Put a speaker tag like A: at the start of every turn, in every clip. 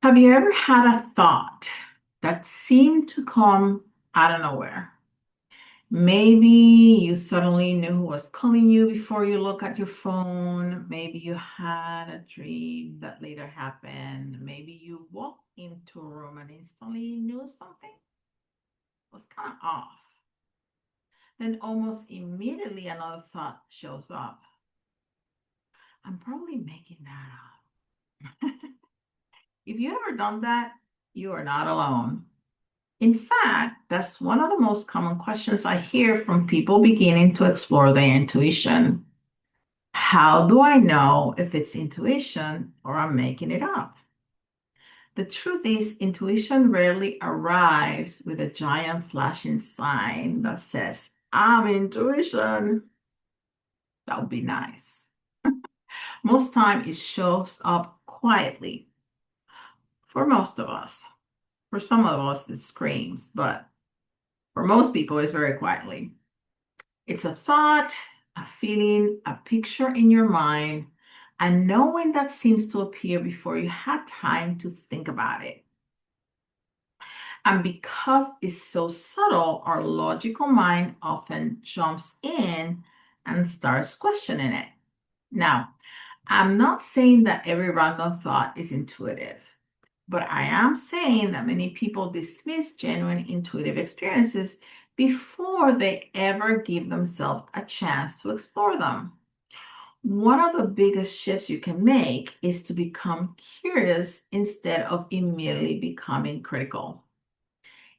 A: Have you ever had a thought that seemed to come out of nowhere? Maybe you suddenly knew who was calling you before you look at your phone. Maybe you had a dream that later happened. Maybe you walked into a room and instantly knew something was kind of off. Then almost immediately another thought shows up. I'm probably making that up. If you ever done that, you are not alone. In fact, that's one of the most common questions I hear from people beginning to explore their intuition. How do I know if it's intuition or I'm making it up? The truth is, intuition rarely arrives with a giant flashing sign that says, I'm intuition. That would be nice. Most time it shows up quietly for most of us. For some of us, it screams, but for most people, it's very quietly. It's a thought, a feeling, a picture in your mind, and knowing that seems to appear before you had time to think about it. And because it's so subtle, our logical mind often jumps in and starts questioning it. Now, I'm not saying that every random thought is intuitive, but I am saying that many people dismiss genuine intuitive experiences before they ever give themselves a chance to explore them. One of the biggest shifts you can make is to become curious instead of immediately becoming critical.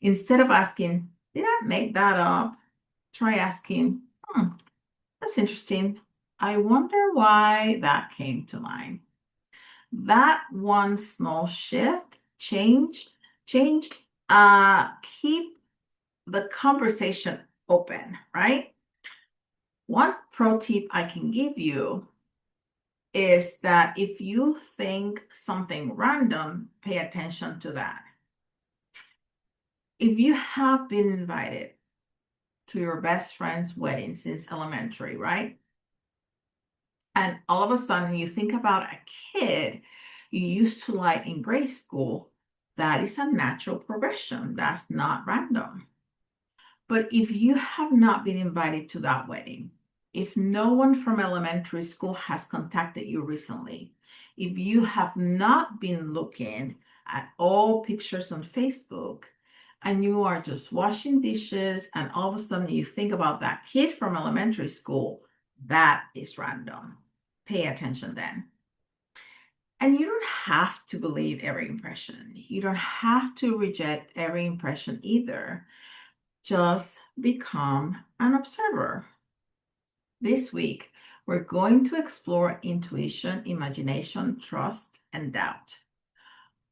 A: Instead of asking, did I make that up? Try asking, that's interesting. I wonder why that came to mind. That one small shift, change, keep the conversation open, right? One pro tip I can give you is that if you think something random, pay attention to that. If you have been invited to your best friend's wedding since elementary, right? And all of a sudden you think about a kid you used to like in grade school, that is a natural progression. That's not random. But if you have not been invited to that wedding, if no one from elementary school has contacted you recently, if you have not been looking at all pictures on Facebook, and you are just washing dishes, and all of a sudden you think about that kid from elementary school, that is random. Pay attention then. And you don't have to believe every impression. You don't have to reject every impression either. Just become an observer. This week, we're going to explore intuition, imagination, trust, and doubt.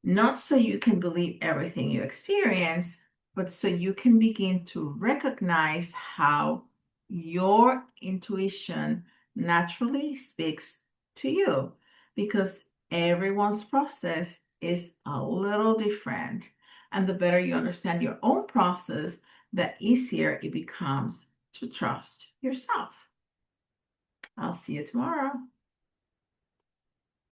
A: Not so you can believe everything you experience, but so you can begin to recognize how your intuition naturally speaks to you, because everyone's process is a little different. And the better you understand your own process, the easier it becomes to trust yourself. I'll see you tomorrow.